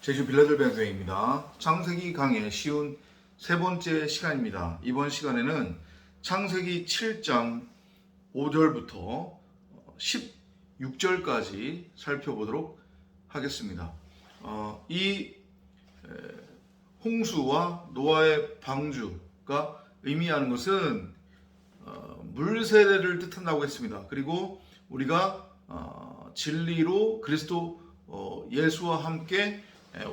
제주 빌라델비아 교회입니다. 창세기 강의 쉬운 세 번째 시간입니다. 이번 시간에는 창세기 7장 5절부터 16절까지 살펴보도록 하겠습니다. 이 홍수와 노아의 방주가 의미하는 것은 물세례를 뜻한다고 했습니다. 그리고 우리가 진리로 그리스도 예수와 함께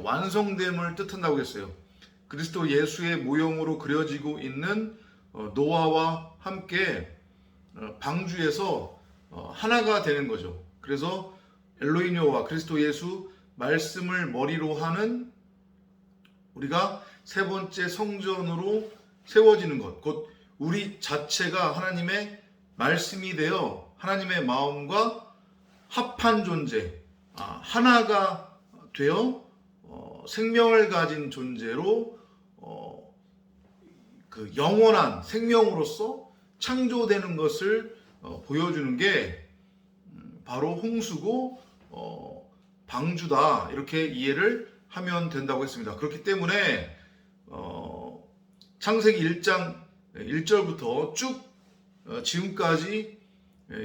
완성됨을 뜻한다고 했어요. 그리스도 예수의 모형으로 그려지고 있는 노아와 함께 방주에서 하나가 되는 거죠. 그래서 엘로히뇨와 그리스도 예수 말씀을 머리로 하는 우리가 세 번째 성전으로 세워지는 것, 곧 우리 자체가 하나님의 말씀이 되어 하나님의 마음과 합한 존재, 하나가 되어 생명을 가진 존재로 그 영원한 생명으로서 창조되는 것을 보여주는 게 바로 홍수고 방주다, 이렇게 이해를 하면 된다고 했습니다. 그렇기 때문에 창세기 1장 1절부터 쭉 지금까지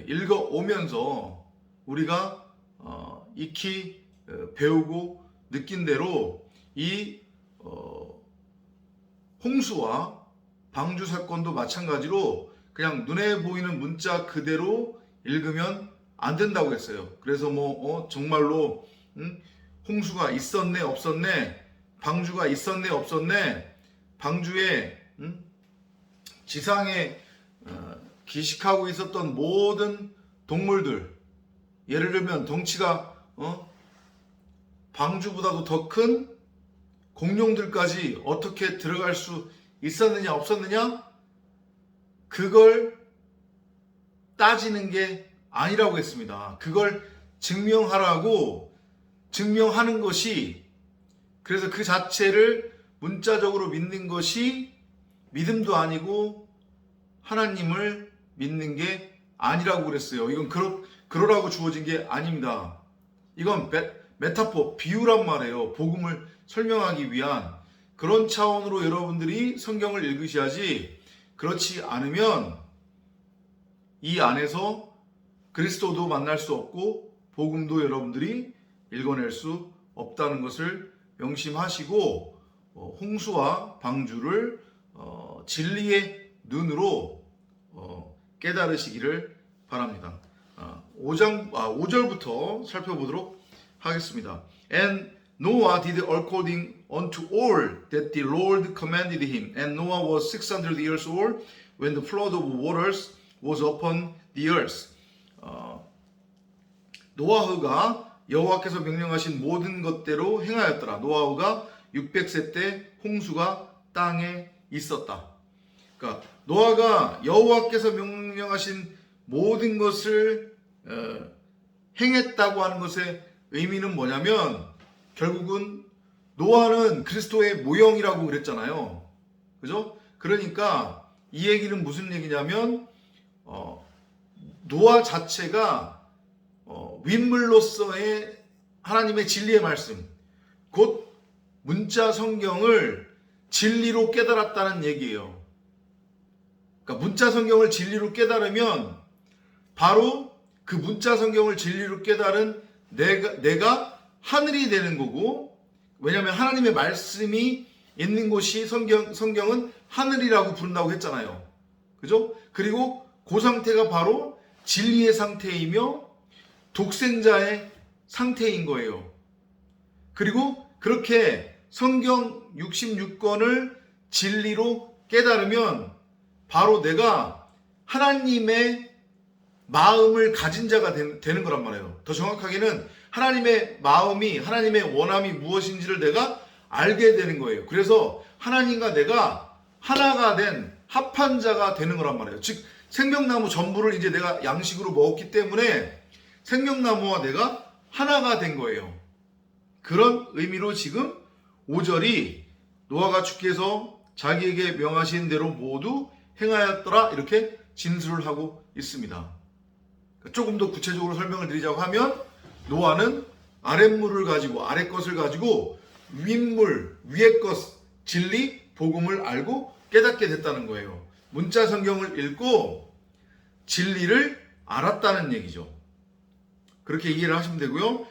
읽어오면서 우리가 익히 배우고 느낀 대로 이 홍수와 방주 사건도 마찬가지로 그냥 눈에 보이는 문자 그대로 읽으면 안 된다고 했어요. 그래서 정말로 홍수가 있었네 없었네, 방주가 있었네 없었네, 방주에 지상에 기식하고 있었던 모든 동물들, 예를 들면 덩치가 방주보다도 더 큰 공룡들까지 어떻게 들어갈 수 있었느냐 없었느냐, 그걸 따지는 게 아니라고 했습니다. 그걸 증명하는 것이, 그래서 그 자체를 문자적으로 믿는 것이 믿음도 아니고 하나님을 믿는 게 아니라고 그랬어요. 이건 그러라고 주어진 게 아닙니다. 이건 메타포, 비유란 말이에요. 복음을 설명하기 위한 그런 차원으로 여러분들이 성경을 읽으셔야지, 그렇지 않으면 이 안에서 그리스도도 만날 수 없고 복음도 여러분들이 읽어낼 수 없다는 것을 명심하시고 홍수와 방주를 진리의 눈으로 깨달으시기를 바랍니다. 5절부터 살펴보도록 하겠습니다. And Noah did according unto all that the Lord commanded him. And Noah was 600 years old when the flood of waters was upon the earth. 노아흐가 여호와께서 명령하신 모든 것대로 행하였더라. 노아흐가 600세 때 홍수가 땅에 있었다. 그러니까 노아가 여호와께서 명령하신 모든 것을 행했다고 하는 것의 의미는 뭐냐면, 결국은 노아는 그리스도의 모형이라고 그랬잖아요. 그죠? 그러니까 이 얘기는 무슨 얘기냐면 노아 자체가 윗물로서의 하나님의 진리의 말씀, 곧 문자 성경을 진리로 깨달았다는 얘기예요. 그러니까 문자 성경을 진리로 깨달으면 바로 그 문자 성경을 진리로 깨달은 내가 하늘이 되는 거고, 왜냐하면 하나님의 말씀이 있는 곳이 성경은 하늘이라고 부른다고 했잖아요. 그죠? 그리고 그 상태가 바로 진리의 상태이며 독생자의 상태인 거예요. 그리고 그렇게 성경 66권을 진리로 깨달으면 바로 내가 하나님의 마음을 가진 자가 되는 거란 말이에요. 더 정확하게는 하나님의 마음이, 하나님의 원함이 무엇인지를 내가 알게 되는 거예요. 그래서 하나님과 내가 하나가 된 합한 자가 되는 거란 말이에요. 즉 생명나무 전부를 이제 내가 양식으로 먹었기 때문에 생명나무와 내가 하나가 된 거예요. 그런 의미로 지금 5절이 노아가 주께서 자기에게 명하신 대로 모두 행하였더라, 이렇게 진술을 하고 있습니다. 조금 더 구체적으로 설명을 드리자고 하면, 노아는 아랫물을 가지고, 아랫 것을 가지고 윗물, 위의 것, 진리, 복음을 알고 깨닫게 됐다는 거예요. 문자 성경을 읽고 진리를 알았다는 얘기죠. 그렇게 이해를 하시면 되고요.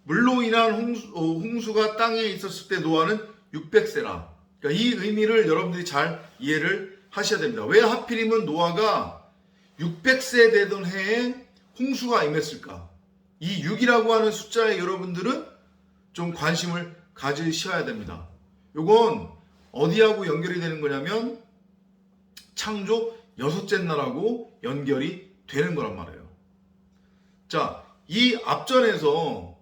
물로 인한 홍수가 땅에 있었을 때 노아는 600세라. 그러니까 이 의미를 여러분들이 잘 이해를 하셔야 됩니다. 왜 하필이면 노아가 600세 되던 해에 홍수가 임했을까? 이 6이라고 하는 숫자에 여러분들은 좀 관심을 가지셔야 됩니다. 이건 어디하고 연결이 되는 거냐면 창조 6째 날하고 연결이 되는 거란 말이에요. 자, 이 앞전에서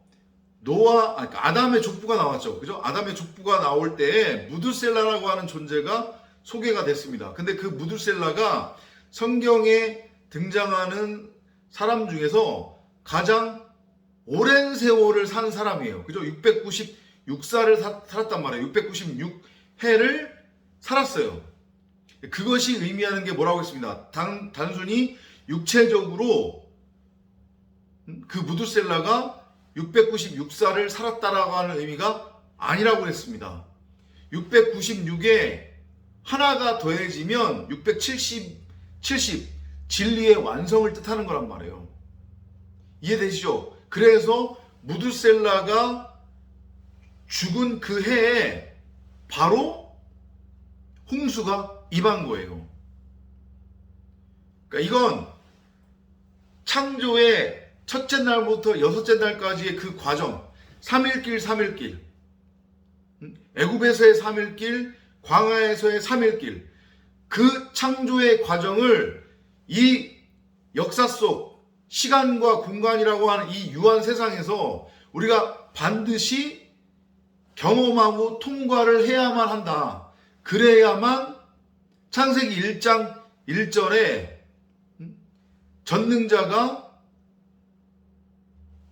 아담의 족보가 나왔죠. 그죠? 아담의 족보가 나올 때 무드셀라라고 하는 존재가 소개가 됐습니다. 근데 그 무드셀라가 성경에 등장하는 사람 중에서 가장 오랜 세월을 산 사람이에요. 그죠? 696살을 살았단 말이에요. 696해를 살았어요. 그것이 의미하는 게 뭐라고 했습니다. 단순히 육체적으로 그 무드셀라가 696살을 살았다라고 하는 의미가 아니라고 했습니다. 696에 하나가 더해지면 670 진리의 완성을 뜻하는 거란 말이에요. 이해되시죠? 그래서 무드셀라가 죽은 그 해에 바로 홍수가 임한 거예요. 그러니까 이건 창조의 첫째 날부터 6째 날까지의 그 과정, 3일길, 애굽에서의 3일길, 광야에서의 3일길, 그 창조의 과정을 이 역사 속 시간과 공간이라고 하는 이 유한 세상에서 우리가 반드시 경험하고 통과를 해야만 한다. 그래야만 창세기 1장 1절에 전능자가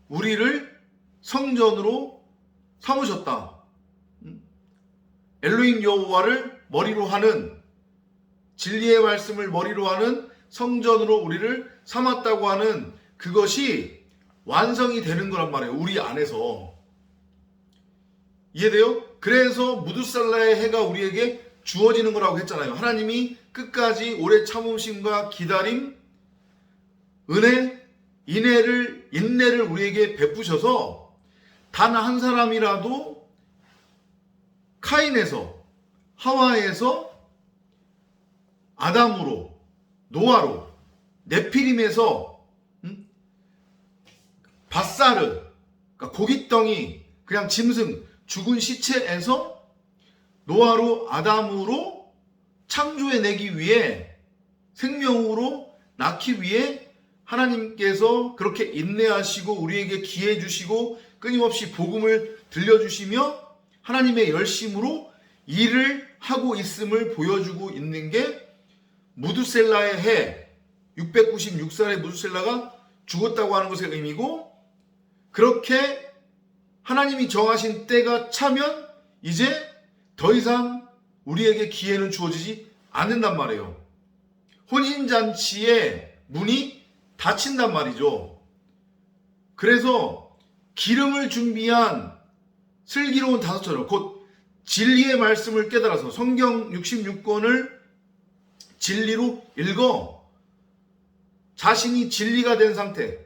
우리를 성전으로 삼으셨다. 엘로힘 여호와를 머리로 하는, 진리의 말씀을 머리로 하는 성전으로 우리를 삼았다고 하는 그것이 완성이 되는 거란 말이에요. 우리 안에서. 이해돼요? 그래서 무드셀라의 해가 우리에게 주어지는 거라고 했잖아요. 하나님이 끝까지 오래 참으심과 기다림, 은혜, 인내를 우리에게 베푸셔서 단 한 사람이라도 카인에서, 하와에서, 아담으로, 노아로, 네피림에서, 밧사르, 그러니까 고깃덩이, 그냥 짐승, 죽은 시체에서 노아로, 아담으로 창조해내기 위해, 생명으로 낳기 위해 하나님께서 그렇게 인내하시고 우리에게 기회 주시고 끊임없이 복음을 들려주시며 하나님의 열심으로 일을 하고 있음을 보여주고 있는 게 무드셀라의 해, 696살의 무드셀라가 죽었다고 하는 것의 의미고, 그렇게 하나님이 정하신 때가 차면 이제 더 이상 우리에게 기회는 주어지지 않는단 말이에요. 혼인잔치의 문이 닫힌단 말이죠. 그래서 기름을 준비한 슬기로운 다섯처럼, 곧 진리의 말씀을 깨달아서 성경 66권을 진리로 읽어 자신이 진리가 된 상태,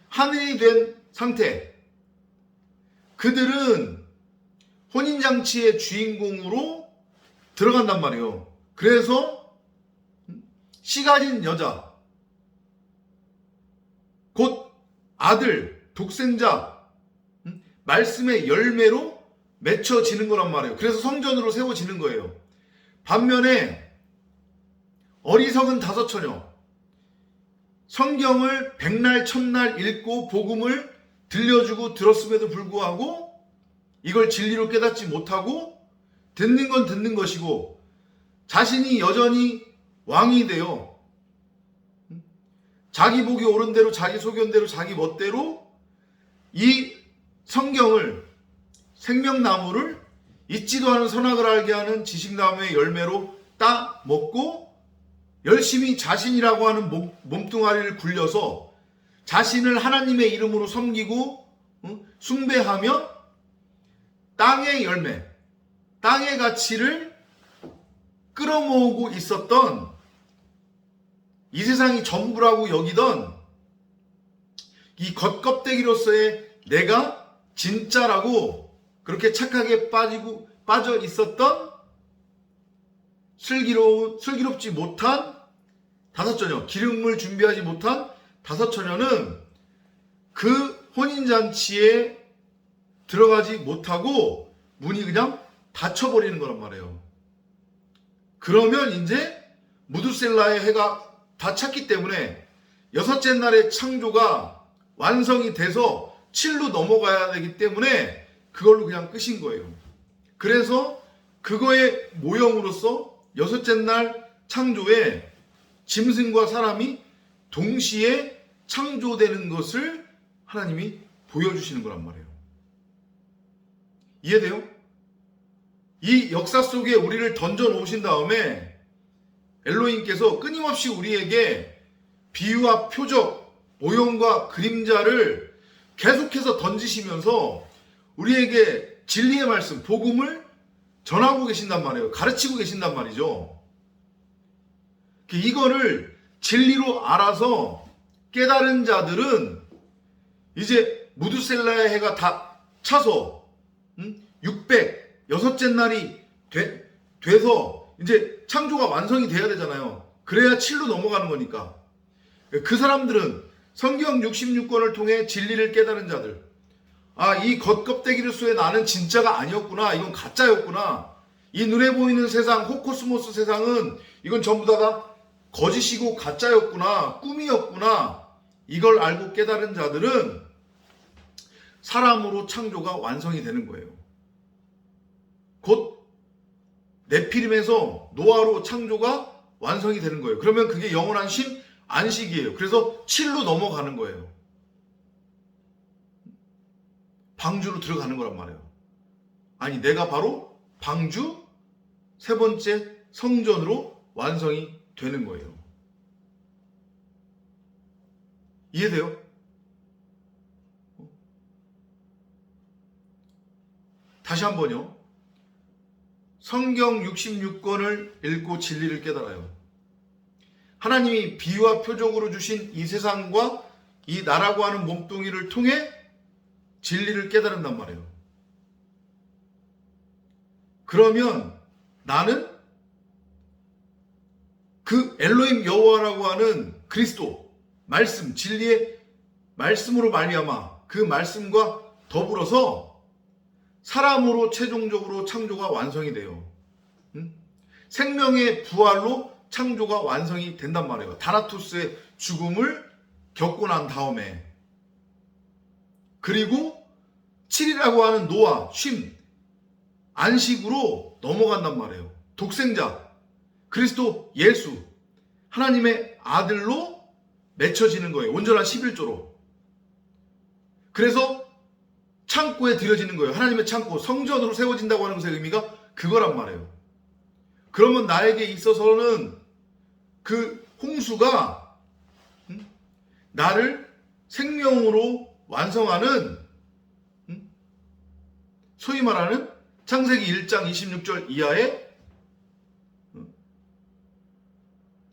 하늘이 된 상태, 그들은 혼인잔치의 주인공으로 들어간단 말이에요. 그래서 씨 가진 여자, 곧 아들, 독생자, 말씀의 열매로 맺혀지는 거란 말이에요. 그래서 성전으로 세워지는 거예요. 반면에 어리석은 다섯 처녀, 성경을 백날 천날 읽고 복음을 들려주고 들었음에도 불구하고 이걸 진리로 깨닫지 못하고 듣는 건 듣는 것이고 자신이 여전히 왕이 되어 자기 보기 옳은 대로, 자기 소견대로, 자기 멋대로 이 성경을, 생명나무를, 잊지도 않은 선악을 알게 하는 지식나무의 열매로 따 먹고 열심히 자신이라고 하는 몸뚱아리를 굴려서 자신을 하나님의 이름으로 섬기고 숭배하며 땅의 열매, 땅의 가치를 끌어모으고 있었던, 이 세상이 전부라고 여기던 이 겉껍데기로서의 내가 진짜라고 그렇게 착하게 빠져 있었던 슬기롭지 못한 다섯 처녀, 기름을 준비하지 못한 다섯 처녀는 그 혼인잔치에 들어가지 못하고 문이 그냥 닫혀버리는 거란 말이에요. 그러면 이제 무드셀라의 해가 다 찼기 때문에 여섯째 날의 창조가 완성이 돼서 7로 넘어가야 되기 때문에 그걸로 그냥 끝인 거예요. 그래서 그거의 모형으로서 여섯째 날 창조에 짐승과 사람이 동시에 창조되는 것을 하나님이 보여주시는 거란 말이에요. 이해돼요? 이 역사 속에 우리를 던져 놓으신 다음에 엘로힘께서 끊임없이 우리에게 비유와 표적, 모형과 그림자를 계속해서 던지시면서 우리에게 진리의 말씀, 복음을 전하고 계신단 말이에요. 가르치고 계신단 말이죠. 이거를 진리로 알아서 깨달은 자들은 이제 무드셀라의 해가 다 차서 600여섯째 날이 돼서 이제 창조가 완성이 돼야 되잖아요. 그래야 7로 넘어가는 거니까. 그 사람들은 성경 66권을 통해 진리를 깨달은 자들, 이 겉껍데기로서의 나는 진짜가 아니었구나, 이건 가짜였구나, 이 눈에 보이는 세상, 호코스모스 세상은 이건 전부 다가 거짓이고 가짜였구나, 꿈이었구나, 이걸 알고 깨달은 자들은 사람으로 창조가 완성이 되는 거예요. 곧 네피림에서 노아로 창조가 완성이 되는 거예요. 그러면 그게 영원한 안식이에요. 그래서 7로 넘어가는 거예요. 방주로 들어가는 거란 말이에요. 아니, 내가 바로 방주 세 번째 성전으로 완성이 되는 거예요. 이해돼요? 다시 한번요. 성경 66권을 읽고 진리를 깨달아요. 하나님이 비유와 표적으로 주신 이 세상과 이 나라고 하는 몸뚱이를 통해 진리를 깨달은단 말이에요. 그러면 나는 그 엘로힘 여호와라고 하는 그리스도, 말씀, 진리의 말씀으로 말미암아 그 말씀과 더불어서 사람으로 최종적으로 창조가 완성이 돼요. 생명의 부활로 창조가 완성이 된단 말이에요. 다나투스의 죽음을 겪고 난 다음에. 그리고 7이라고 하는 노아, 쉼, 안식으로 넘어간단 말이에요. 독생자, 그리스도 예수, 하나님의 아들로 맺혀지는 거예요. 온전한 11조로. 그래서 창고에 들여지는 거예요. 하나님의 창고, 성전으로 세워진다고 하는 것의 의미가 그거란 말이에요. 그러면 나에게 있어서는 그 홍수가 나를 생명으로 완성하는, 소위 말하는 창세기 1장 26절 이하의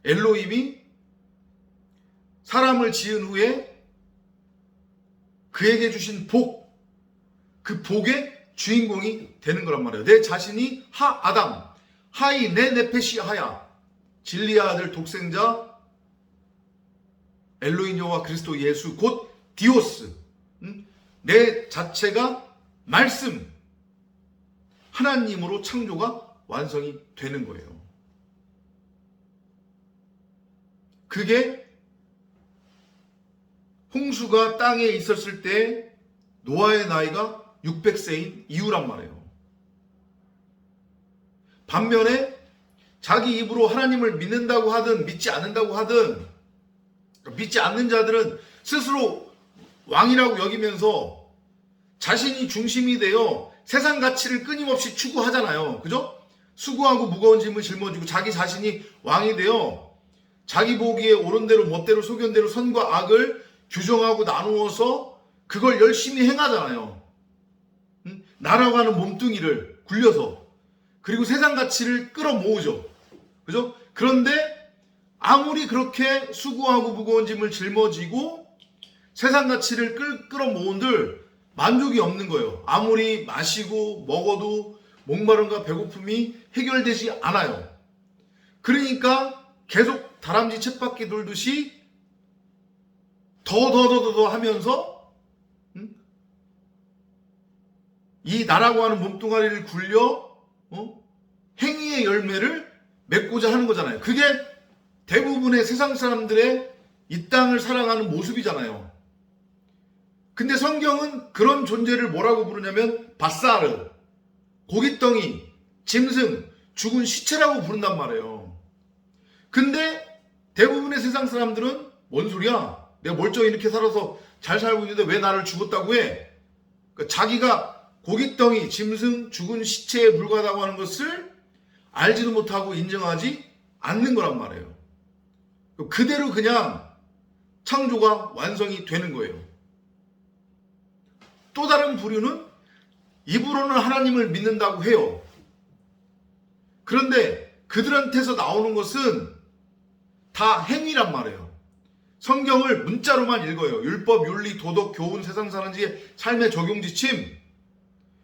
엘로힘이 사람을 지은 후에 그에게 주신 복, 그 복의 주인공이 되는 거란 말이에요. 내 자신이 아담, 하이 내 네페시 하야, 진리의 아들 독생자 엘로힘 여호와 그리스도 예수 곧 디오스, 내 자체가 말씀, 하나님으로 창조가 완성이 되는 거예요. 그게 홍수가 땅에 있었을 때 노아의 나이가 600세인 이유란 말이에요. 반면에 자기 입으로 하나님을 믿는다고 하든 믿지 않는다고 하든, 믿지 않는 자들은 스스로 왕이라고 여기면서 자신이 중심이 되어 세상 가치를 끊임없이 추구하잖아요. 그죠? 수고하고 무거운 짐을 짊어지고 자기 자신이 왕이 되어 자기 보기에 옳은 대로 멋대로 소견대로 선과 악을 규정하고 나누어서 그걸 열심히 행하잖아요. 나라고 하는 몸뚱이를 굴려서 그리고 세상 가치를 끌어모으죠. 그죠? 그런데 아무리 그렇게 수고하고 무거운 짐을 짊어지고 세상 가치를 끌어모은들 만족이 없는 거예요. 아무리 마시고 먹어도 목마름과 배고픔이 해결되지 않아요. 그러니까 계속 다람쥐 쳇바퀴 돌듯이 더 하면서 이 나라고 하는 몸뚱아리를 굴려 행위의 열매를 맺고자 하는 거잖아요. 그게 대부분의 세상 사람들의 이 땅을 살아가는 모습이잖아요. 근데 성경은 그런 존재를 뭐라고 부르냐면 바사르, 고깃덩이, 짐승, 죽은 시체라고 부른단 말이에요. 근데 대부분의 세상 사람들은 뭔 소리야? 내가 멀쩡히 이렇게 살아서 잘 살고 있는데 왜 나를 죽었다고 해? 그러니까 자기가 고깃덩이, 짐승, 죽은 시체에 불과하다고 하는 것을 알지도 못하고 인정하지 않는 거란 말이에요. 그대로 그냥 창조가 완성이 되는 거예요. 또 다른 부류는 입으로는 하나님을 믿는다고 해요. 그런데 그들한테서 나오는 것은 다 행위란 말이에요. 성경을 문자로만 읽어요. 율법, 윤리, 도덕, 교훈, 세상 사는 지의 삶의 적용 지침,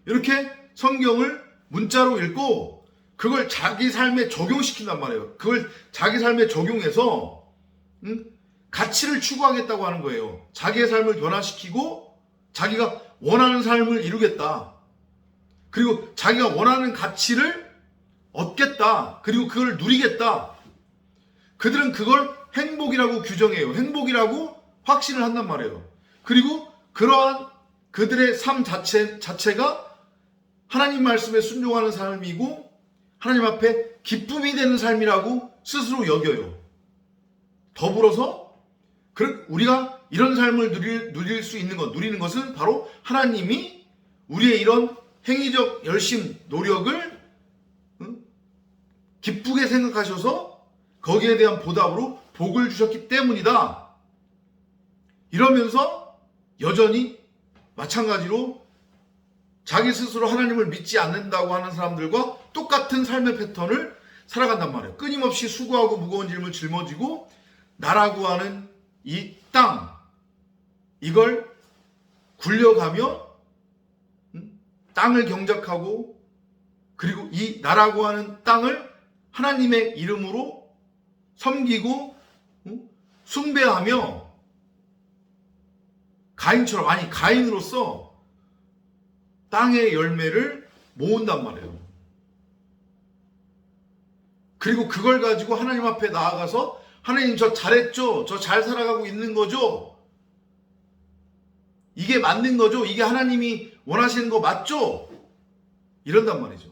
이렇게 성경을 문자로 읽고 그걸 자기 삶에 적용시킨단 말이에요. 그걸 자기 삶에 적용해서 가치를 추구하겠다고 하는 거예요. 자기의 삶을 변화시키고 자기가 원하는 삶을 이루겠다. 그리고 자기가 원하는 가치를 얻겠다. 그리고 그걸 누리겠다. 그들은 그걸 행복이라고 규정해요. 행복이라고 확신을 한단 말이에요. 그리고 그러한 그들의 삶 자체가 하나님 말씀에 순종하는 삶이고 하나님 앞에 기쁨이 되는 삶이라고 스스로 여겨요. 더불어서 우리가 이런 삶을 누릴 수 있는 것, 누리는 것은 바로 하나님이 우리의 이런 행위적 열심, 노력을 기쁘게 생각하셔서 거기에 대한 보답으로 복을 주셨기 때문이다. 이러면서 여전히 마찬가지로 자기 스스로 하나님을 믿지 않는다고 하는 사람들과 똑같은 삶의 패턴을 살아간단 말이에요. 끊임없이 수고하고 무거운 짐을 짊어지고 나라고 하는 이 땅, 이걸 굴려가며 땅을 경작하고 그리고 이 나라고 하는 땅을 하나님의 이름으로 섬기고 숭배하며 가인으로서 땅의 열매를 모은단 말이에요. 그리고 그걸 가지고 하나님 앞에 나아가서 하나님 저 잘했죠? 저 잘 살아가고 있는 거죠? 이게 맞는 거죠? 이게 하나님이 원하시는 거 맞죠? 이런단 말이죠.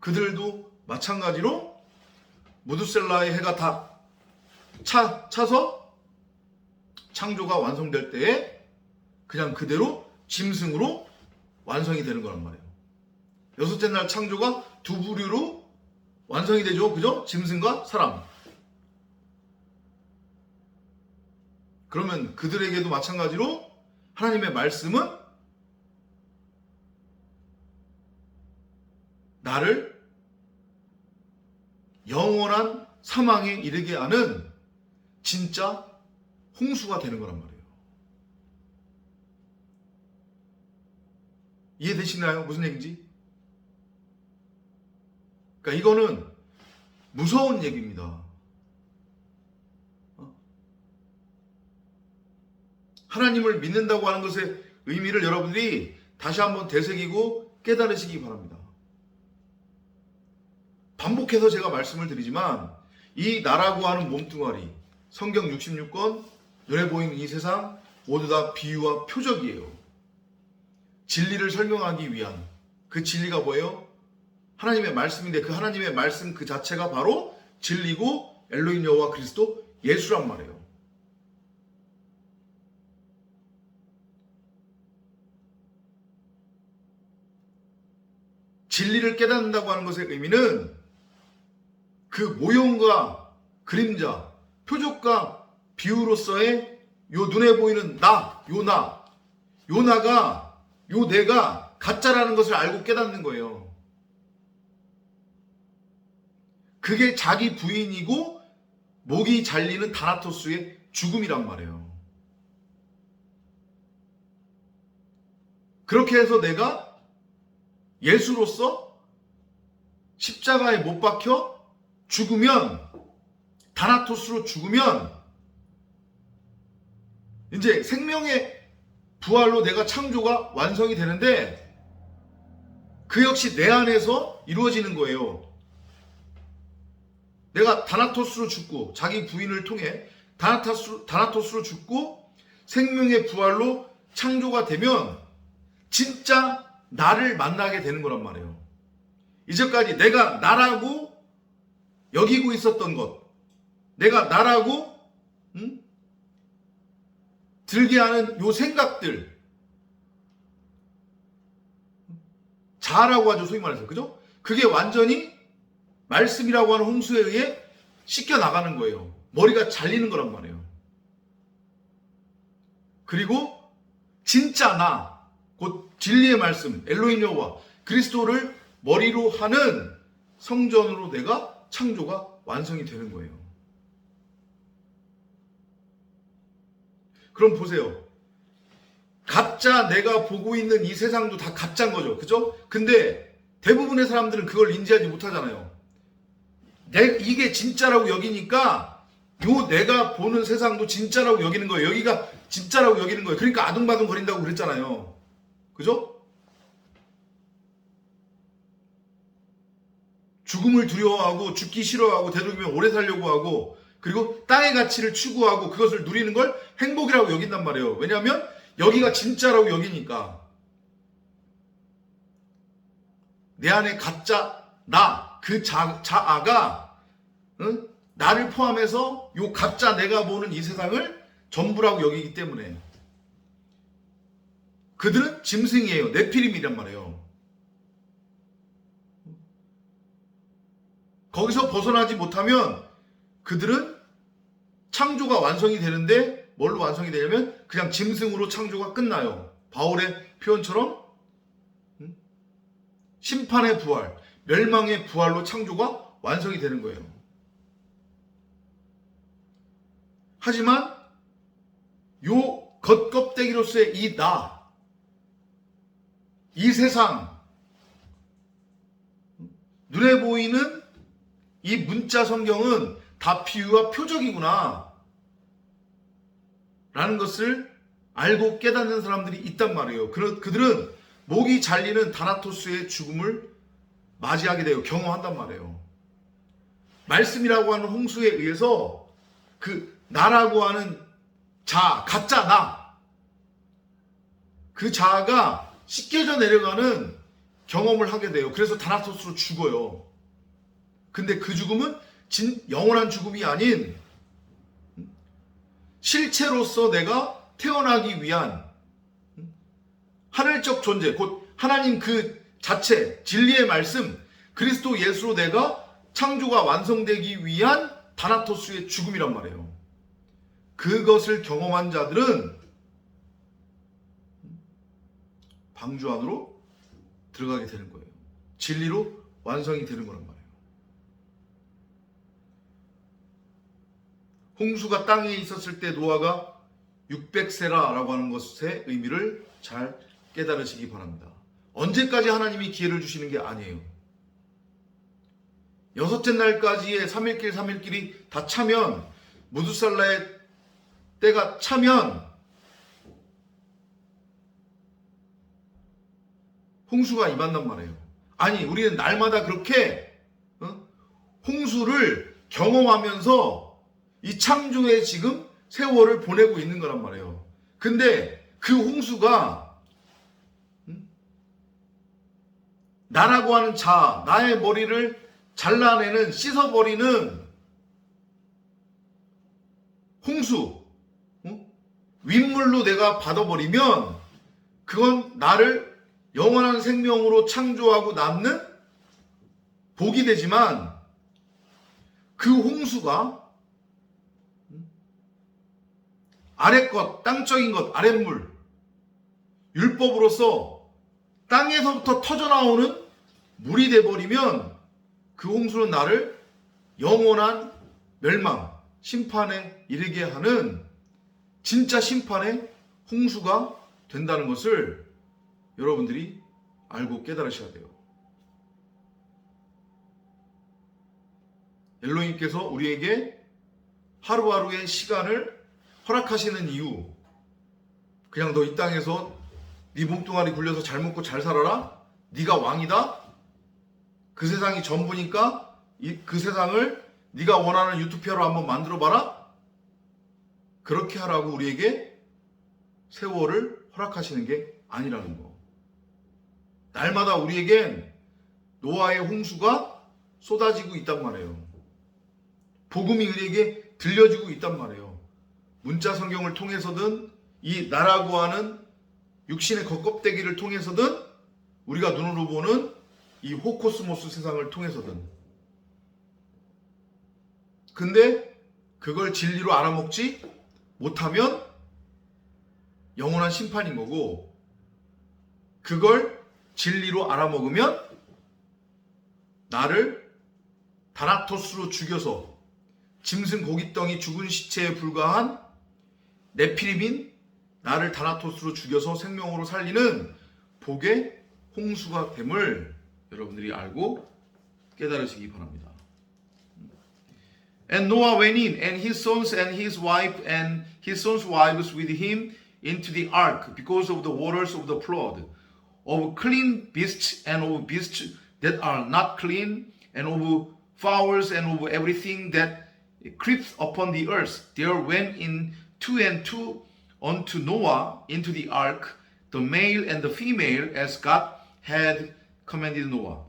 그들도 마찬가지로 무드셀라의 해가 다 차서 창조가 완성될 때에 그냥 그대로 짐승으로 완성이 되는 거란 말이에요. 여섯째 날 창조가 두 부류로 완성이 되죠. 그죠? 짐승과 사람. 그러면 그들에게도 마찬가지로 하나님의 말씀은 나를 영원한 사망에 이르게 하는 진짜 홍수가 되는 거란 말이에요. 이해되시나요? 무슨 얘기인지? 그러니까 이거는 무서운 얘기입니다. 하나님을 믿는다고 하는 것의 의미를 여러분들이 다시 한번 되새기고 깨달으시기 바랍니다. 반복해서 제가 말씀을 드리지만 이 나라고 하는 몸뚱아리, 성경 66권, 눈에 보이는 이 세상 모두 다 비유와 표적이에요. 진리를 설명하기 위한 그 진리가 뭐예요? 하나님의 말씀인데 그 하나님의 말씀 그 자체가 바로 진리고 엘로힘 여호와 그리스도 예수란 말이에요. 진리를 깨닫는다고 하는 것의 의미는 그 모형과 그림자, 표적과 비유로서의 요 눈에 보이는 나, 요 나가, 요 내가 가짜라는 것을 알고 깨닫는 거예요. 그게 자기 부인이고 목이 잘리는 다나토스의 죽음이란 말이에요. 그렇게 해서 내가 예수로서 십자가에 못 박혀 죽으면, 다나토스로 죽으면 이제 생명의 부활로 내가 창조가 완성이 되는데, 그 역시 내 안에서 이루어지는 거예요. 내가 다나토스로 죽고, 자기 부인을 통해 다나토스로 죽고 생명의 부활로 창조가 되면 진짜 나를 만나게 되는 거란 말이에요. 이제까지 내가 나라고 여기고 있었던 것, 내가 나라고 들게 하는 요 생각들, 자아라고 하죠, 소위 말해서. 그죠? 그게 완전히 말씀이라고 하는 홍수에 의해 씻겨 나가는 거예요. 머리가 잘리는 거란 말이에요. 그리고 진짜 나, 곧 진리의 말씀, 엘로힘 여호와 그리스도를 머리로 하는 성전으로 내가 창조가 완성이 되는 거예요. 그럼 보세요. 가짜 내가 보고 있는 이 세상도 다 가짜인 거죠. 그죠? 근데 대부분의 사람들은 그걸 인지하지 못하잖아요. 이게 진짜라고 여기니까 요 내가 보는 세상도 진짜라고 여기는 거예요. 여기가 진짜라고 여기는 거예요. 그러니까 아둥바둥 거린다고 그랬잖아요. 그죠? 죽음을 두려워하고 죽기 싫어하고 되도록이면 오래 살려고 하고, 그리고 땅의 가치를 추구하고 그것을 누리는 걸 행복이라고 여긴단 말이에요. 왜냐하면 여기가 진짜라고 여기니까. 내 안에 가짜 나, 그 자아가 나를 포함해서 요 가짜 내가 보는 이 세상을 전부라고 여기기 때문에 그들은 짐승이에요. 네피림이란 말이에요. 거기서 벗어나지 못하면 그들은 창조가 완성이 되는데 뭘로 완성이 되냐면 그냥 짐승으로 창조가 끝나요. 바울의 표현처럼 심판의 부활, 멸망의 부활로 창조가 완성이 되는 거예요. 하지만 요 겉껍데기로서의 이 나, 이 세상, 눈에 보이는 이 문자 성경은 다 비유와 표적이구나 라는 것을 알고 깨닫는 사람들이 있단 말이에요. 그들은 목이 잘리는 다나토스의 죽음을 맞이하게 돼요. 경험한단 말이에요. 말씀이라고 하는 홍수에 의해서 그 나라고 하는 자아, 가짜 나, 그 자아가 씻겨져 내려가는 경험을 하게 돼요. 그래서 다나토스로 죽어요. 근데 그 죽음은 영원한 죽음이 아닌 실체로서 내가 태어나기 위한 하늘적 존재, 곧 하나님 그 자체, 진리의 말씀, 그리스도 예수로 내가 창조가 완성되기 위한 다나토스의 죽음이란 말이에요. 그것을 경험한 자들은 방주 안으로 들어가게 되는 거예요. 진리로 완성이 되는 거란 말이에요. 홍수가 땅에 있었을 때 노아가 600세라라고 하는 것의 의미를 잘 깨달으시기 바랍니다. 언제까지 하나님이 기회를 주시는 게 아니에요. 여섯째 날까지의 3일길 3일길이 다 차면, 무두살라의 때가 차면 홍수가 임한단 말이에요. 아니, 우리는 날마다 그렇게 홍수를 경험하면서 이 창조의 지금 세월을 보내고 있는 거란 말이에요. 근데 그 홍수가 나라고 하는 자아, 나의 머리를 잘라내는, 씻어버리는 홍수, 윗물로 내가 받아버리면 그건 나를 영원한 생명으로 창조하고 남는 복이 되지만, 그 홍수가 아랫것, 땅적인 것, 아랫물, 율법으로서 땅에서부터 터져나오는 물이 돼버리면 그 홍수는 나를 영원한 멸망, 심판에 이르게 하는 진짜 심판의 홍수가 된다는 것을 여러분들이 알고 깨달으셔야 돼요. 엘로힘께서 우리에게 하루하루의 시간을 허락하시는 이유, 그냥 너 이 땅에서 네 몸뚱아리 굴려서 잘 먹고 잘 살아라? 네가 왕이다? 그 세상이 전부니까 그 세상을 네가 원하는 유토피아로 한번 만들어봐라? 그렇게 하라고 우리에게 세월을 허락하시는 게 아니라는 거. 날마다 우리에겐 노아의 홍수가 쏟아지고 있단 말이에요. 복음이 우리에게 들려지고 있단 말이에요. 문자 성경을 통해서든 이 나라고 하는 육신의 겉껍데기를 통해서든 우리가 눈으로 보는 이 호코스모스 세상을 통해서든. 근데 그걸 진리로 알아먹지 못하면 영원한 심판인 거고, 그걸 진리로 알아먹으면 나를 다나토스로 죽여서 짐승 고깃덩이 죽은 시체에 불과한 네피림인 나를 다나토스로 죽여서 생명으로 살리는 복의 홍수가 됨을 여러분들이 알고 깨달으시기 바랍니다. And Noah went in, and his sons and his wife and his sons' wives with him into the ark because of the waters of the flood, of clean beasts and of beasts that are not clean, and of fowls and of everything that creeps upon the earth. There went in 2 and 2 unto Noah into the ark, the male and the female, as God had commanded Noah.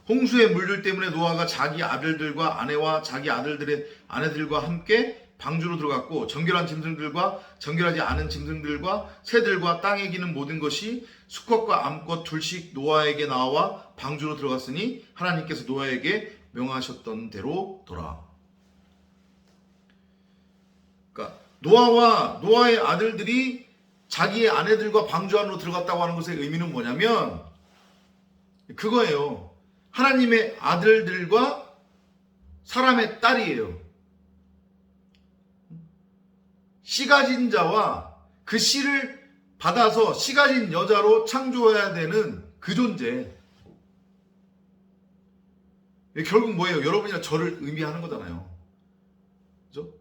홍수의 물들 때문에 노아가 자기 아들들과 아내와 자기 아들들의 아내들과 함께 방주로 들어갔고, 정결한 짐승들과 정결하지 않은 짐승들과 새들과 땅에 기는 모든 것이 수컷과 암컷 둘씩 노아에게 나와 방주로 들어갔으니 하나님께서 노아에게 명하셨던 대로더라. 그러니까 노아와 노아의 아들들이 자기의 아내들과 방주 안으로 들어갔다고 하는 것의 의미는 뭐냐면 그거예요. 하나님의 아들들과 사람의 딸이에요. 씨 가진 자와 그 씨를 받아서 씨 가진 여자로 창조해야 되는 그 존재. 결국 뭐예요? 여러분이나 저를 의미하는 거잖아요. 그죠?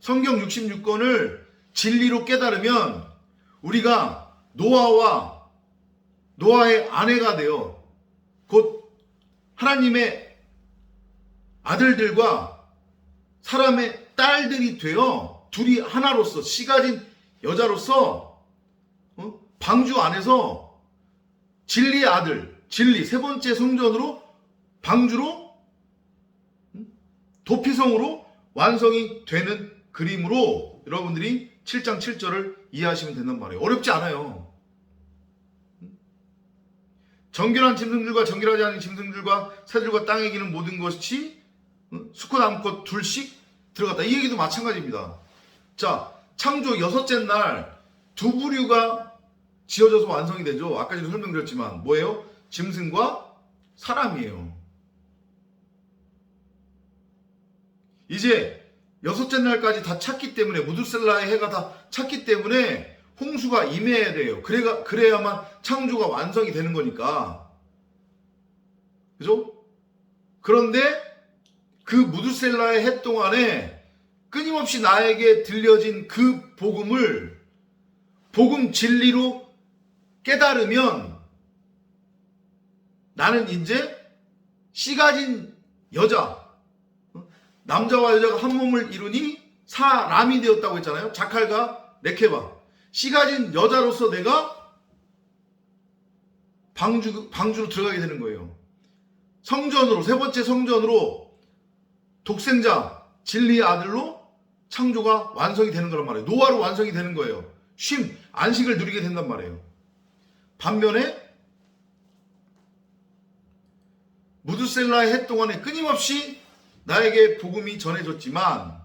성경 66권을 진리로 깨달으면 우리가 노아와 노아의 아내가 되어 곧 하나님의 아들들과 사람의 딸들이 되어 둘이 하나로서 씨 가진 여자로서 방주 안에서 진리의 아들, 진리 세 번째 성전으로 방주로 도피성으로 완성이 되는 그림으로 여러분들이 7장 7절을 이해하시면 된단 말이에요. 어렵지 않아요. 정결한 짐승들과 정결하지 않은 짐승들과 새들과 땅에 기는 모든 것이 수컷 암컷 둘씩 들어갔다. 이 얘기도 마찬가지입니다. 자, 창조 여섯째 날 두 부류가 지어져서 완성이 되죠. 아까 전에 설명드렸지만 뭐예요? 짐승과 사람이에요. 이제 여섯째 날까지 다 찼기 때문에 무드셀라의 해가 다 찼기 때문에 홍수가 임해야 돼요. 그래야만 창조가 완성이 되는 거니까. 그죠? 그런데 그 무드셀라의 해 동안에 끊임없이 나에게 들려진 그 복음을 복음 진리로 깨달으면 나는 이제 씨 가진 여자, 남자와 여자가 한 몸을 이루니 사람이 되었다고 했잖아요. 자칼과 네케바. 씨 가진 여자로서 내가 방주로 들어가게 되는 거예요. 성전으로, 세 번째 성전으로 독생자, 진리의 아들로 창조가 완성이 되는 거란 말이에요. 노아로 완성이 되는 거예요. 쉼, 안식을 누리게 된단 말이에요. 반면에 무드셀라의 해 동안에 끊임없이 나에게 복음이 전해졌지만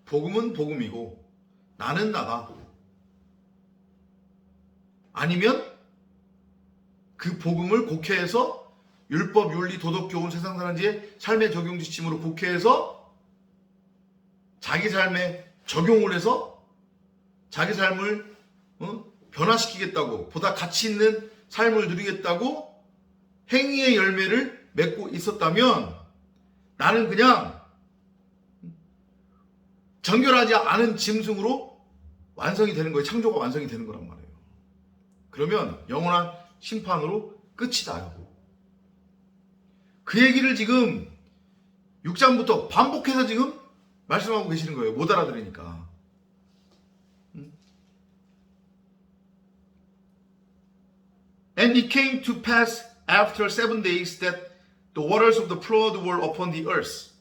복음은 복음이고 나는 나다. 아니면 그 복음을 곡해해서 율법, 윤리, 도덕, 교훈, 세상 사람들의 삶의 적용 지침으로 곡해해서 자기 삶에 적용을 해서 자기 삶을 변화시키겠다고, 보다 가치 있는 삶을 누리겠다고 행위의 열매를 맺고 있었다면 나는 그냥 정결하지 않은 짐승으로 완성이 되는 거예요. 창조가 완성이 되는 거란 말이에요. 그러면 영원한 심판으로 끝이다. 그 얘기를 지금 6장부터 반복해서 지금 말씀하고 계시는 거예요. 못 알아들으니까. And it came to pass after 7 days that the waters of the flood were upon the earth.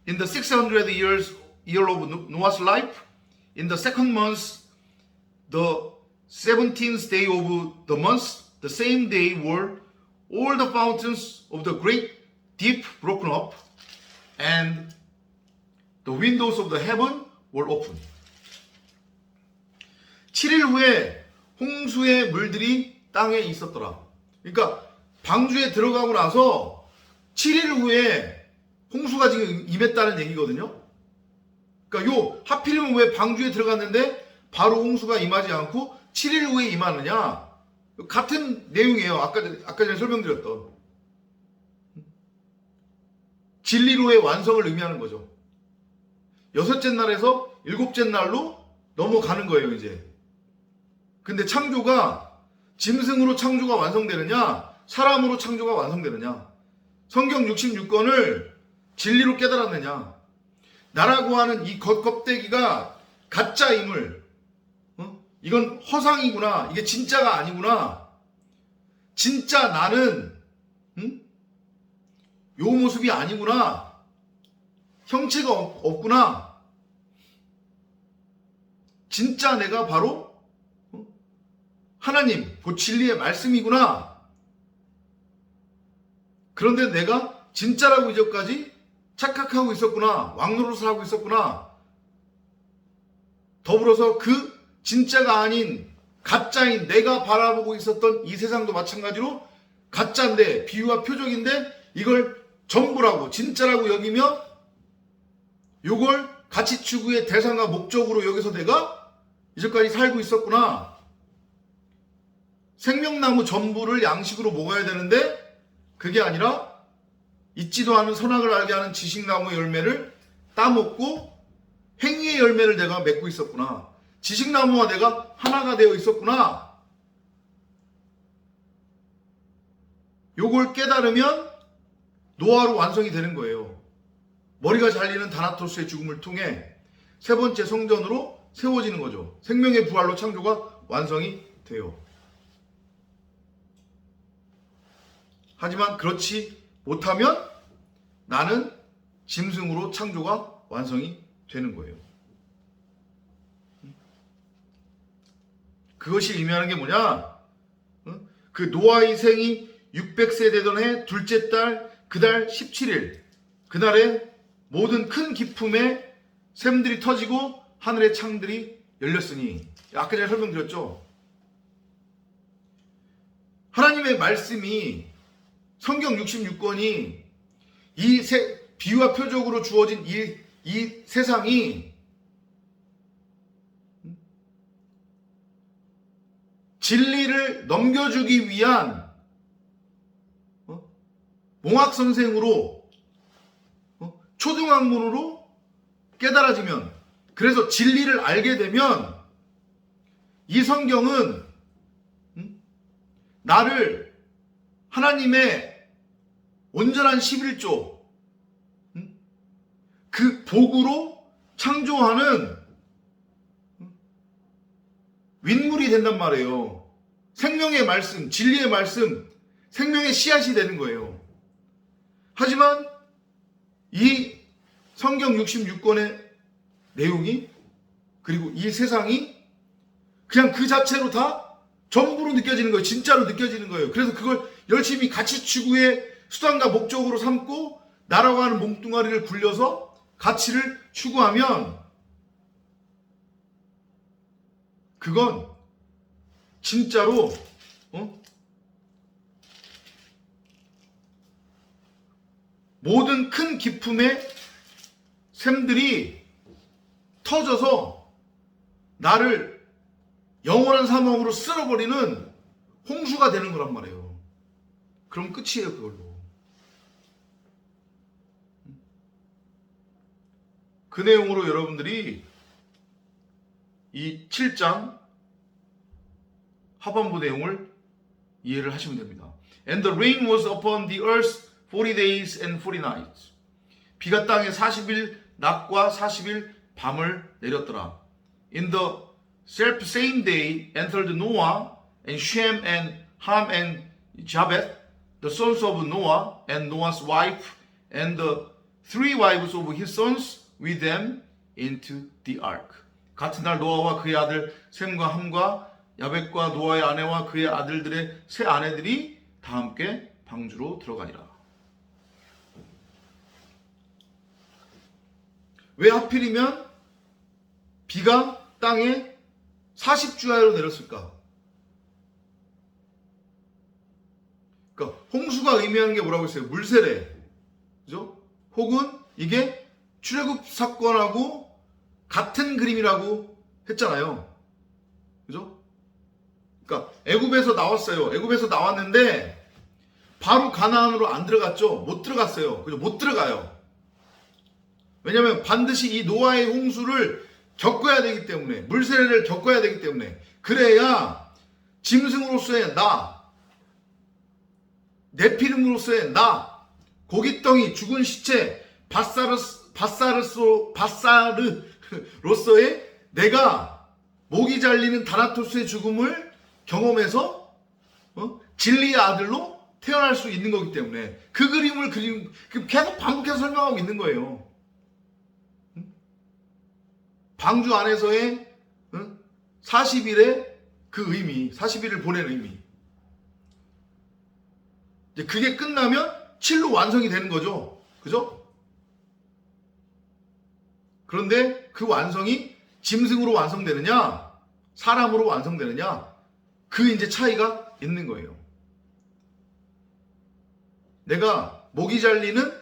In the 600 year of Noah's life, in the second month, the 17th day of the month, the same day were all the fountains of the great deep broken up, and the windows of the heaven were open. 7일 후에 홍수의 물들이 땅에 있었더라. 그러니까 방주에 들어가고 나서 7일 후에 홍수가 지금 임했다는 얘기거든요. 그러니까 요 하필이면 왜 방주에 들어갔는데 바로 홍수가 임하지 않고 7일 후에 임하느냐? 같은 내용이에요. 아까 전에 설명드렸던 진리로의 완성을 의미하는 거죠. 6째 날에서 7째 날로 넘어가는 거예요, 이제. 근데 창조가 짐승으로 창조가 완성되느냐, 사람으로 창조가 완성되느냐, 성경 66권을 진리로 깨달았느냐, 나라고 하는 이 겉껍데기가 가짜임을, 이건 허상이구나, 이게 진짜가 아니구나, 진짜 나는 요 모습이 아니구나, 형체가 없구나, 진짜 내가 바로 하나님, 그 진리의 말씀이구나. 그런데 내가 진짜라고 이전까지 착각하고 있었구나. 왕노릇을 하고 있었구나. 더불어서 그 진짜가 아닌 가짜인 내가 바라보고 있었던 이 세상도 마찬가지로 가짜인데, 비유와 표적인데 이걸 전부라고, 진짜라고 여기며 요걸 가치 추구의 대상과 목적으로 여기서 내가 이전까지 살고 있었구나. 생명나무 전부를 양식으로 먹어야 되는데 그게 아니라 있지도 않은 선악을 알게 하는 지식나무 열매를 따먹고 행위의 열매를 내가 맺고 있었구나. 지식나무와 내가 하나가 되어 있었구나. 요걸 깨달으면 노아로 완성이 되는 거예요. 머리가 잘리는 다나토스의 죽음을 통해 세 번째 성전으로 세워지는 거죠. 생명의 부활로 창조가 완성이 돼요. 하지만 그렇지 못하면 나는 짐승으로 창조가 완성이 되는 거예요. 그것이 의미하는 게 뭐냐? 그 노아의 생이 600세 되던 해 둘째 달 그달 17일 그날에 모든 큰 기품에 샘들이 터지고 하늘의 창들이 열렸으니, 아까 전에 설명드렸죠. 하나님의 말씀이, 성경 66권이 이 비유와 표적으로 주어진 이 세상이 진리를 넘겨주기 위한 몽학선생으로, 초등학문으로 깨달아지면, 그래서 진리를 알게 되면 이 성경은 나를 하나님의 온전한 11조 그 복으로 창조하는 윗물이 된단 말이에요. 생명의 말씀, 진리의 말씀, 생명의 씨앗이 되는 거예요. 하지만 이 성경 66권의 내용이, 그리고 이 세상이 그냥 그 자체로 다 전부로 느껴지는 거예요. 진짜로 느껴지는 거예요. 그래서 그걸 열심히 가치 추구의 수단과 목적으로 삼고 나라고 하는 몽뚱아리를 굴려서 가치를 추구하면 그건 진짜로 모든 큰 기품의 샘들이 터져서 나를 영원한 사망으로 쓸어버리는 홍수가 되는 거란 말이에요. 그럼 끝이에요, 그걸로. 그 내용으로 여러분들이 이 7장 하반부 내용을 이해를 하시면 됩니다. And the rain was upon the earth 40 days and 40 nights. 비가 땅에 40일 낮과 40일 밤을 내렸더라. In the selfsame day entered Noah and Shem and Ham and Japheth, the sons of Noah, and Noah's wife, and the 3 wives of his sons with them into the ark. 같은 날 노아와 그의 아들 셈과 함과 야벳과 노아의 아내와 그의 아들들의 세 아내들이 다 함께 방주로 들어가니라. 왜 하필이면 비가 땅에 40주야로 내렸을까? 그러니까 홍수가 의미하는 게 뭐라고 했어요? 물세례. 그죠? 혹은 이게 출애굽 사건하고 같은 그림이라고 했잖아요. 그죠? 그러니까 애굽에서 나왔어요. 애굽에서 나왔는데 바로 가나안으로 안 들어갔죠. 못 들어갔어요. 그죠? 못 들어가요. 왜냐하면 반드시 이 노아의 홍수를 겪어야 되기 때문에, 물세례를 겪어야 되기 때문에, 그래야 짐승으로서의 나, 네피림으로서의 나, 고깃덩이, 죽은 시체, 바사르로서의 내가 목이 잘리는 다나토스의 죽음을 경험해서 진리의 아들로 태어날 수 있는 거기 때문에 그 그림을 계속 반복해서 설명하고 있는 거예요. 방주 안에서의 40일의 그 의미, 40일을 보낸 의미. 이제 그게 끝나면 7로 완성이 되는 거죠. 그죠? 그런데 그 완성이 짐승으로 완성되느냐, 사람으로 완성되느냐, 그 이제 차이가 있는 거예요. 내가 목이 잘리는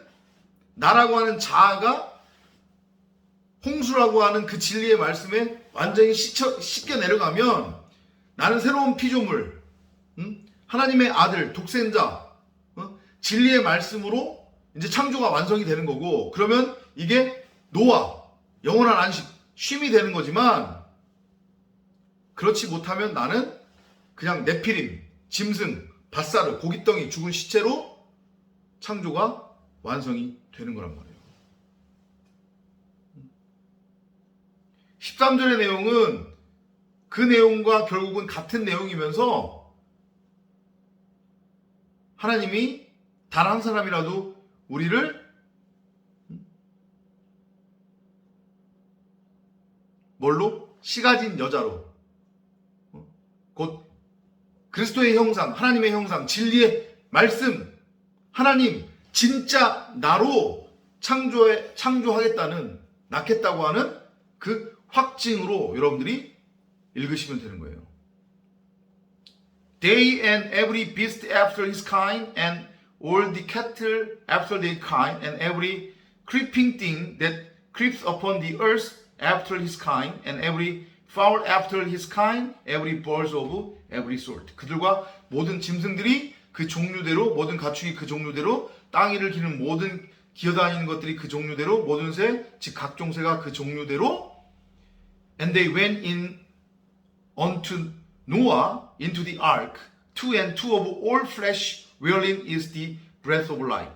나라고 하는 자아가 홍수라고 하는 그 진리의 말씀에 완전히 씻겨 내려가면 나는 새로운 피조물, 하나님의 아들, 독생자, 진리의 말씀으로 이제 창조가 완성이 되는 거고, 그러면 이게 노아, 영원한 안식, 쉼이 되는 거지만, 그렇지 못하면 나는 그냥 네피림, 짐승, 밧사르, 고깃덩이, 죽은 시체로 창조가 완성이 되는 거란 말이에요. 13절의 내용은 그 내용과 결국은 같은 내용이면서 하나님이 단 한 사람이라도 우리를 뭘로? 씨가진 여자로, 곧 그리스도의 형상, 하나님의 형상, 진리의 말씀, 하나님 진짜 나로 창조하겠다는, 낳겠다고 하는 그 확증으로 여러분들이 읽으시면 되는 거예요. They and every beast after his kind, and all the cattle after their kind, and every creeping thing that creeps upon the earth after his kind, and every fowl after his kind, every bird of every sort. 그들과 모든 짐승들이 그 종류대로, 모든 가축이 그 종류대로, 땅 위를 기는 모든 기어다니는 것들이 그 종류대로, 모든 새, 즉 각종 새가 그 종류대로. And they went in unto Noah into the ark, two and two of all flesh, wherein is the breath of life.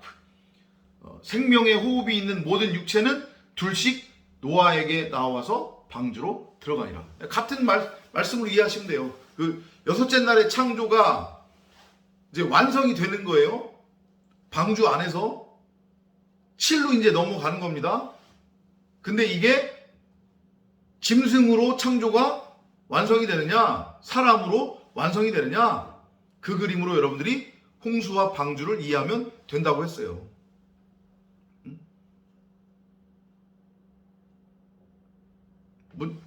생명의 호흡이 있는 모든 육체는 둘씩 노아에게 나와서 방주로 들어가니라. 같은 말씀을 이해하시면 돼요. 그 여섯째 날의 창조가 이제 완성이 되는 거예요. 방주 안에서 7로 이제 넘어가는 겁니다. 근데 이게 짐승으로 창조가 완성이 되느냐, 사람으로 완성이 되느냐, 그 그림으로 여러분들이 홍수와 방주를 이해하면 된다고 했어요.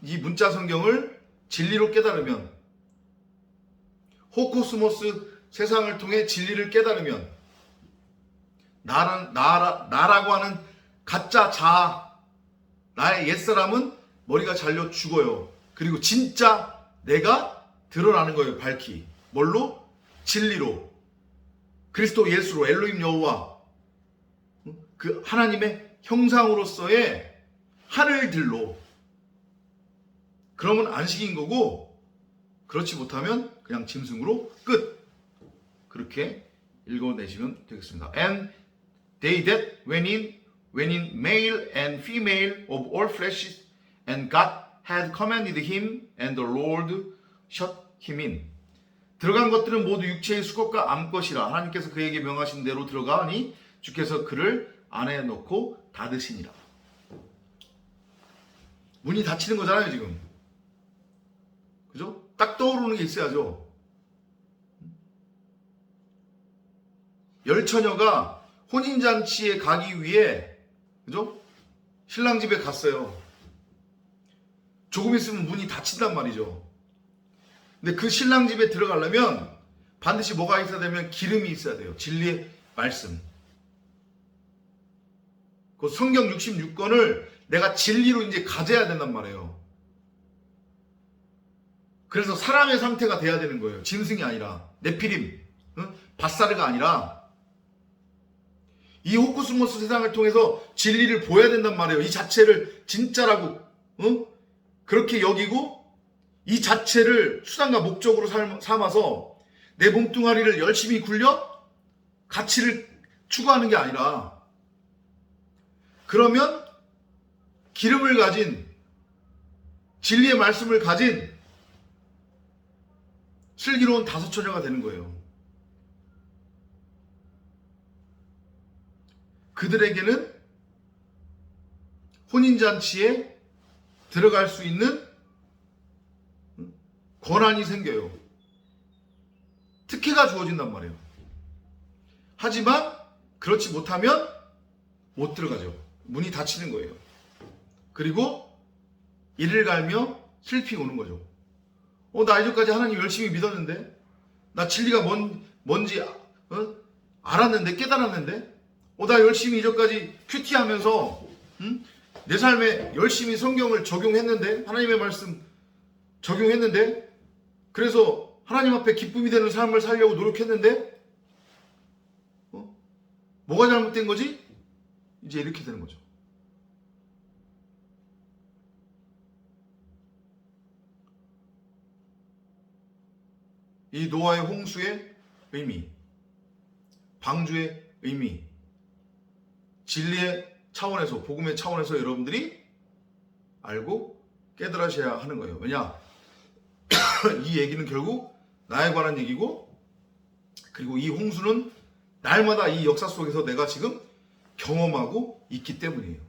이 문자 성경을 진리로 깨달으면 호코스모스 세상을 통해 진리를 깨달으면 나라고 하는 가짜 자아, 나의 옛사람은 머리가 잘려 죽어요. 그리고 진짜 내가 드러나는 거예요. 밝히. 뭘로? 진리로. 그리스도 예수로, 엘로힘 여호와, 그 하나님의 형상으로서의 하늘들로. 그러면 안식인 거고, 그렇지 못하면 그냥 짐승으로 끝. 그렇게 읽어내시면 되겠습니다. And they that went in male and female of all flesh, and God had commanded him, and the Lord shut him in. 들어간 것들은 모두 육체의 수것과 암것이라 하나님께서 그에게 명하신 대로 들어가니 주께서 그를 안에 넣고 닫으시니라. 문이 닫히는 거잖아요, 지금. 그죠? 딱 떠오르는 게 있어야죠. 열 처녀가 혼인잔치에 가기 위해, 그죠? 신랑 집에 갔어요. 조금 있으면 문이 닫힌단 말이죠. 근데 그 신랑 집에 들어가려면 반드시 뭐가 있어야 되면 기름이 있어야 돼요. 진리의 말씀. 그 성경 66권을 내가 진리로 이제 가져야 된단 말이에요. 그래서 사람의 상태가 돼야 되는 거예요. 짐승이 아니라, 네피림, 밧사르가 아니라, 이 호쿠스모스 세상을 통해서 진리를 보여야 된단 말이에요. 이 자체를 진짜라고 그렇게 여기고 이 자체를 수단과 목적으로 삼아서 내 몸뚱아리를 열심히 굴려 가치를 추구하는 게 아니라, 그러면 기름을 가진, 진리의 말씀을 가진 슬기로운 다섯 처녀가 되는 거예요. 그들에게는 혼인잔치에 들어갈 수 있는 권한이 생겨요. 특혜가 주어진단 말이에요. 하지만 그렇지 못하면 못 들어가죠. 문이 닫히는 거예요. 그리고 이를 갈며 슬피 오는 거죠. 나 이전까지 하나님 열심히 믿었는데, 나 진리가 뭔지 알았는데, 깨달았는데, 나 열심히 이전까지 큐티하면서 내 삶에 열심히 성경을 적용했는데, 하나님의 말씀 적용했는데, 그래서 하나님 앞에 기쁨이 되는 삶을 살려고 노력했는데, 뭐가 잘못된 거지? 이제 이렇게 되는 거죠. 이 노아의 홍수의 의미, 방주의 의미, 진리의 차원에서, 복음의 차원에서 여러분들이 알고 깨달으셔야 하는 거예요. 왜냐? 이 얘기는 결국 나에 관한 얘기고, 그리고 이 홍수는 날마다 이 역사 속에서 내가 지금 경험하고 있기 때문이에요.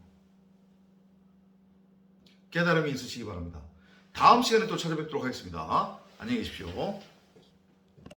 깨달음이 있으시기 바랍니다. 다음 시간에 또 찾아뵙도록 하겠습니다. 안녕히 계십시오.